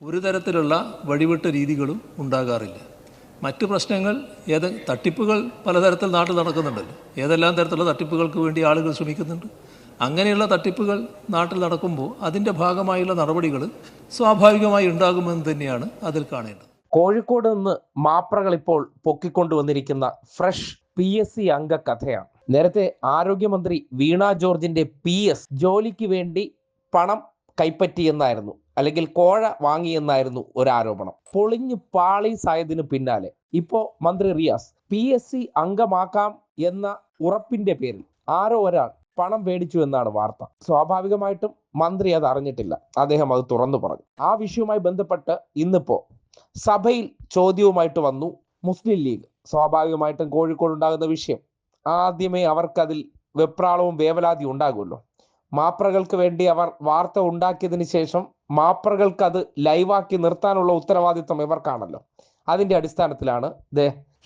ഒരു തരത്തിലുള്ള വഴിവിട്ട രീതികളും ഉണ്ടാകാറില്ല. മറ്റ് പ്രശ്നങ്ങൾ തട്ടിപ്പുകൾ പലതരത്തിൽ നാട്ടിൽ നടക്കുന്നുണ്ടല്ലോ. ഏതെല്ലാം തരത്തിലുള്ള തട്ടിപ്പുകൾക്ക് വേണ്ടി ആളുകൾ ശ്രമിക്കുന്നുണ്ട്. അങ്ങനെയുള്ള തട്ടിപ്പുകൾ നാട്ടിൽ നടക്കുമ്പോൾ അതിൻ്റെ ഭാഗമായുള്ള നടപടികൾ സ്വാഭാവികമായി ഉണ്ടാകുമെന്ന് തന്നെയാണ് അതിൽ കാണേണ്ടത്. കോഴിക്കോട് നിന്ന് മാപ്രകൾ ഇപ്പോൾ പൊക്കിക്കൊണ്ടുവന്നിരിക്കുന്ന ഫ്രഷ് PSC അംഗ കഥയാണ്. നേരത്തെ ആരോഗ്യമന്ത്രി വീണ ജോർജിന്റെ PS ജോലിക്ക് വേണ്ടി പണം കൈപ്പറ്റിയെന്നായിരുന്നു, അല്ലെങ്കിൽ കോഴ വാങ്ങിയെന്നായിരുന്നു ഒരു ആരോപണം. പൊളിഞ്ഞു പാളീസായതിനു പിന്നാലെ ഇപ്പോ മന്ത്രി റിയാസ് PSC അംഗമാക്കാം എന്ന ഉറപ്പിന്റെ പേരിൽ ആരോ ഒരാൾ പണം മേടിച്ചു എന്നാണ് വാർത്ത. സ്വാഭാവികമായിട്ടും മന്ത്രി അത് അറിഞ്ഞിട്ടില്ല, അദ്ദേഹം അത് തുറന്നു പറഞ്ഞു. ആ വിഷയവുമായി ബന്ധപ്പെട്ട് ഇന്നിപ്പോ സഭയിൽ ചോദ്യവുമായിട്ട് വന്നു മുസ്ലിം ലീഗ്. സ്വാഭാവികമായിട്ടും കോഴിക്കോട് ഉണ്ടാകുന്ന വിഷയം ആദ്യമേ അവർക്കതിൽ വെപ്രാളവും വേവലാതിയും ഉണ്ടാകുമല്ലോ. മാപ്രകൾക്ക് വേണ്ടി അവർ വാർത്ത ഉണ്ടാക്കിയതിന് ശേഷം മാപ്രകൾക്ക് അത് ലൈവാക്കി നിർത്താനുള്ള ഉത്തരവാദിത്വം ഇവർക്കാണല്ലോ. അതിന്റെ അടിസ്ഥാനത്തിലാണ്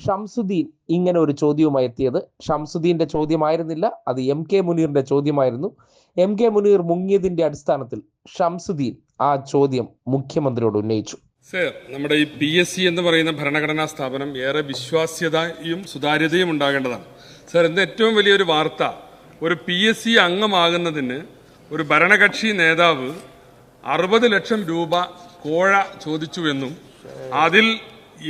ഷംസുദ്ദീൻ ഇങ്ങനെ ഒരു ചോദ്യവുമായി എത്തിയത്. ഷംസുദ്ദീന്റെ ചോദ്യമായിരുന്നില്ല, അത് MK മുനീറിന്റെ ചോദ്യമായിരുന്നു. MK മുനീർ മുങ്ങിയതിന്റെ അടിസ്ഥാനത്തിൽ ഷംസുദ്ദീൻ ആ ചോദ്യം മുഖ്യമന്ത്രിയോട് ഉന്നയിച്ചു. സർ, നമ്മുടെ ഈ PSC എന്ന് പറയുന്ന ഭരണഘടനാ സ്ഥാപനം ഏറെ വിശ്വാസ്യതയും സുതാര്യതയും ഉണ്ടാകേണ്ടതാണ്. സർ, ഇന്ന് ഏറ്റവും വലിയൊരു വാർത്ത, ഒരു PSC അംഗമാകുന്നതിന് ഒരു ഭരണകക്ഷി നേതാവ് 60 ലക്ഷം രൂപ കോഴ ചോദിച്ചുവെന്നും അതിൽ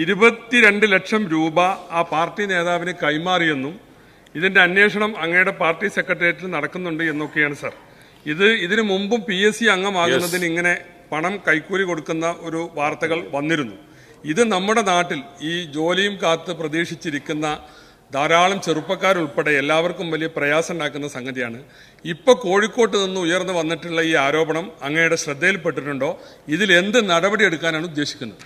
22 ലക്ഷം രൂപ ആ പാർട്ടി നേതാവിന് കൈമാറിയെന്നും ഇതിന്റെ അന്വേഷണം അങ്ങയുടെ പാർട്ടി സെക്രട്ടേറിയറ്റിൽ നടക്കുന്നുണ്ട് എന്നൊക്കെയാണ് സർ. ഇതിനു മുമ്പും PSC അംഗമാകുന്നതിന് ഇങ്ങനെ പണം കൈക്കൂലി കൊടുക്കുന്ന ഒരു വാർത്തകൾ വന്നിരുന്നു. ഇത് നമ്മുടെ നാട്ടിൽ ഈ ജോലിയും കാത്ത് പ്രതീക്ഷിച്ചിരിക്കുന്ന ധാരാളം ചെറുപ്പക്കാരുൾപ്പെടെ എല്ലാവർക്കും വലിയ പ്രയാസം ഉണ്ടാക്കുന്ന സംഗതിയാണ്. ഇപ്പൊ കോഴിക്കോട്ട് നിന്ന് ഉയർന്നു വന്നിട്ടുള്ള ഈ ആരോപണം അങ്ങയുടെ ശ്രദ്ധയിൽപ്പെട്ടിട്ടുണ്ടോ? ഇതിൽ എന്ത് നടപടി എടുക്കാനാണ് ഉദ്ദേശിക്കുന്നത്?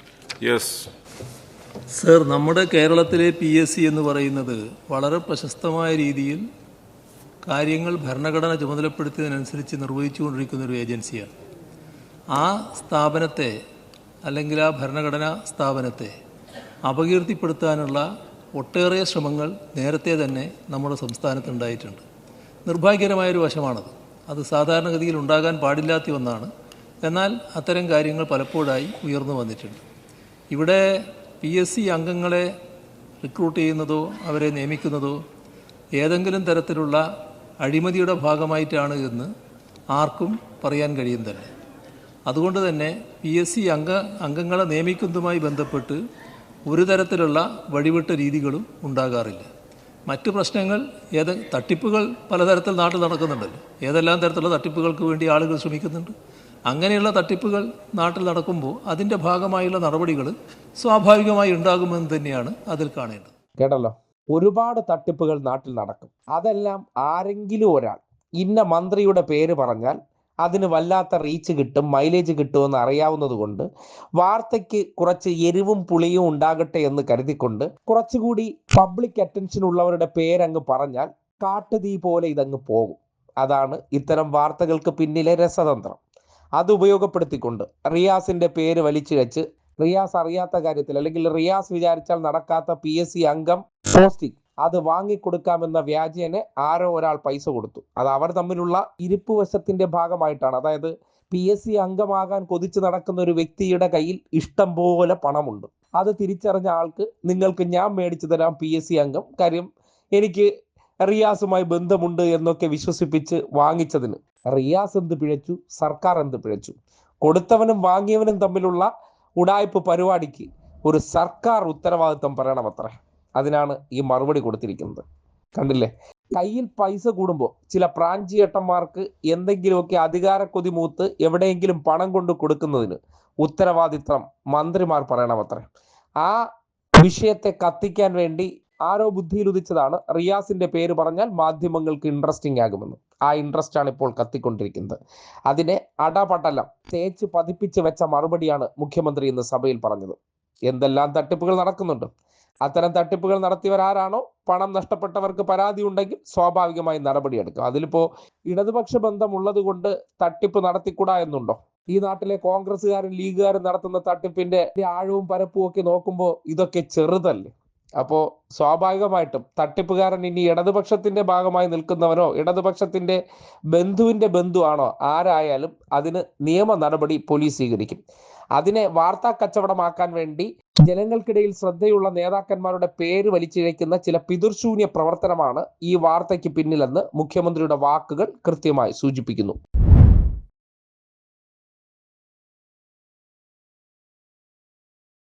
സർ, നമ്മുടെ കേരളത്തിലെ PSC എന്ന് പറയുന്നത് വളരെ പ്രശസ്തമായ രീതിയിൽ കാര്യങ്ങൾ ഭരണഘടന ചുമതലപ്പെടുത്തിയതിനനുസരിച്ച് നിർവഹിച്ചുകൊണ്ടിരിക്കുന്ന ഒരു ഏജൻസിയാണ്. ആ സ്ഥാപനത്തെ, അല്ലെങ്കിൽ ആ ഭരണഘടനാ സ്ഥാപനത്തെ അപകീർത്തിപ്പെടുത്താനുള്ള ഒട്ടേറെ ശ്രമങ്ങൾ നേരത്തെ തന്നെ നമ്മുടെ സംസ്ഥാനത്തുണ്ടായിട്ടുണ്ട്. നിർഭാഗ്യകരമായൊരു വശമാണത്. അത് സാധാരണഗതിയിൽ ഉണ്ടാകാൻ പാടില്ലാത്ത ഒന്നാണ്. എന്നാൽ അത്തരം കാര്യങ്ങൾ പലപ്പോഴായി ഉയർന്നു വന്നിട്ടുണ്ട്. ഇവിടെ PSC അംഗങ്ങളെ റിക്രൂട്ട് ചെയ്യുന്നതോ അവരെ നിയമിക്കുന്നതോ ഏതെങ്കിലും തരത്തിലുള്ള അഴിമതിയുടെ ഭാഗമായിട്ടാണ് എന്ന് ആർക്കും പറയാൻ കഴിയുന്നതല്ല. അതുകൊണ്ട് തന്നെ PSC അംഗങ്ങളെ നിയമിക്കുന്നതുമായി ബന്ധപ്പെട്ട് ഒരു തരത്തിലുള്ള വഴിവിട്ട രീതികളും ഉണ്ടാകാറില്ല. മറ്റ് പ്രശ്നങ്ങൾ തട്ടിപ്പുകൾ പലതരത്തിൽ നാട്ടിൽ നടക്കുന്നുണ്ടല്ലോ. ഏതെല്ലാം തരത്തിലുള്ള തട്ടിപ്പുകൾക്ക് വേണ്ടി ആളുകൾ ശ്രമിക്കുന്നുണ്ട്. അങ്ങനെയുള്ള തട്ടിപ്പുകൾ നാട്ടിൽ നടക്കുമ്പോൾ അതിൻ്റെ ഭാഗമായുള്ള നടപടികൾ സ്വാഭാവികമായി ഉണ്ടാകുമെന്ന് തന്നെയാണ് അതിൽ കാണേണ്ടത്. കേട്ടല്ലോ, ഒരുപാട് തട്ടിപ്പുകൾ നാട്ടിൽ നടക്കും. അതെല്ലാം ആരെങ്കിലും ഒരാൾ ഇന്ന മന്ത്രിയുടെ പേര് പറഞ്ഞാൽ അതിന് വല്ലാത്ത റീച്ച് കിട്ടും, മൈലേജ് കിട്ടുമെന്ന് അറിയാവുന്നത് കൊണ്ട് വാർത്തയ്ക്ക് കുറച്ച് എരിവും പുളിയും ഉണ്ടാകട്ടെ എന്ന് കരുതിക്കൊണ്ട് കുറച്ചുകൂടി പബ്ലിക് അറ്റൻഷൻ ഉള്ളവരുടെ പേരങ്ങ് പറഞ്ഞാൽ കാട്ടുതീ പോലെ ഇതങ്ങ് പോകും. അതാണ് ഇത്തരം വാർത്തകൾക്ക് പിന്നിലെ രസതന്ത്രം. അത് ഉപയോഗപ്പെടുത്തിക്കൊണ്ട് റിയാസിന്റെ പേര് വലിച്ചു വെച്ച് റിയാസ് അറിയാത്ത കാര്യത്തിൽ, അല്ലെങ്കിൽ റിയാസ് വിചാരിച്ചാൽ നടക്കാത്ത PSC അംഗം പോസ്റ്റിംഗ് അത് വാങ്ങിക്കൊടുക്കാമെന്ന വ്യാജേന ആരോ ഒരാൾ പൈസ കൊടുത്തു. അത് അവർ തമ്മിലുള്ള ഇരിപ്പ് വശത്തിന്റെ ഭാഗമായിട്ടാണ്. അതായത് PSC അംഗമാകാൻ കൊതിച്ച് നടക്കുന്ന ഒരു വ്യക്തിയുടെ കയ്യിൽ ഇഷ്ടം പോലെ പണമുണ്ട്. അത് തിരിച്ചറിഞ്ഞ ആൾക്ക് നിങ്ങൾക്ക് ഞാൻ മേടിച്ചു തരാം PSC അംഗം, കാര്യം എനിക്ക് റിയാസുമായി ബന്ധമുണ്ട് എന്നൊക്കെ വിശ്വസിപ്പിച്ച് വാങ്ങിച്ചതിന് റിയാസ് എന്ത് പിഴച്ചു, സർക്കാർ എന്ത് പിഴച്ചു? കൊടുത്തവനും വാങ്ങിയവനും തമ്മിലുള്ള ഉടായ്പ പരിപാടിക്ക് ഒരു സർക്കാർ ഉത്തരവാദിത്വം പറയണമത്രേ. അതിനാണ് ഈ മറുപടി കൊടുത്തിരിക്കുന്നത്. കണ്ടില്ലേ, കയ്യിൽ പൈസ കൂടുമ്പോൾ ചില പ്രാഞ്ചിയേട്ടന്മാർക്ക് എന്തെങ്കിലുമൊക്കെ അധികാരക്കൊതി മൂത്ത് എവിടെയെങ്കിലും പണം കൊണ്ട് കൊടുക്കുന്നതിന് ഉത്തരവാദിത്വം മന്ത്രിമാർ പറയണമത്രേ. ആ വിഷയത്തെ കത്തിക്കാൻ വേണ്ടി ആരോ ബുദ്ധിയിൽ ഉദിച്ചതാണ് റിയാസിന്റെ പേര് പറഞ്ഞാൽ മാധ്യമങ്ങൾക്ക് ഇൻട്രസ്റ്റിംഗ് ആകുമെന്ന്. ആ ഇൻട്രസ്റ്റ് ആണ് ഇപ്പോൾ കത്തിക്കൊണ്ടിരിക്കുന്നത്. അതിനെ അടപടലം തേച്ച് പതിപ്പിച്ച് വെച്ച മറുപടിയാണ് മുഖ്യമന്ത്രി ഇന്ന് സഭയിൽ പറഞ്ഞത്. എന്തെല്ലാം തട്ടിപ്പുകൾ നടക്കുന്നുണ്ട്. അത്തരം തട്ടിപ്പുകൾ നടത്തിയവരാരാണോ, പണം നഷ്ടപ്പെട്ടവർക്ക് പരാതി ഉണ്ടെങ്കിൽ സ്വാഭാവികമായി നടപടിയെടുക്കും. അതിലിപ്പോ ഇടതുപക്ഷ ബന്ധം ഉള്ളത് കൊണ്ട് തട്ടിപ്പ് നടത്തിക്കൂടാ എന്നുണ്ടോ? ഈ നാട്ടിലെ കോൺഗ്രസ്സുകാരും ലീഗുകാരും നടത്തുന്ന തട്ടിപ്പിന്റെ ആഴവും പരപ്പും ഒക്കെ നോക്കുമ്പോൾ ഇതൊക്കെ ചെറുതല്ലേ? അപ്പോൾ സ്വാഭാവികമായിട്ടും തട്ടിപ്പുകാരൻ ഇനി ഇടതുപക്ഷത്തിന്റെ ഭാഗമായി നിൽക്കുന്നവനോ ഇടതുപക്ഷത്തിന്റെ ബന്ധുവിന്റെ ബന്ധുവാണോ ആരായാലും അതിന് നിയമ നടപടി പോലീസ് സ്വീകരിക്കും. അതിനെ വാർത്താ കച്ചവടമാക്കാൻ വേണ്ടി ജനങ്ങൾക്കിടയിൽ ശ്രദ്ധയുള്ള നേതാക്കന്മാരുടെ പേര് വലിച്ചിഴയ്ക്കുന്ന ചില പിതൃശൂന്യ പ്രവർത്തനമാണ് ഈ വാർത്തയ്ക്ക് പിന്നിലെന്ന് മുഖ്യമന്ത്രിയുടെ വാക്കുകൾ കൃത്യമായി സൂചിപ്പിക്കുന്നു.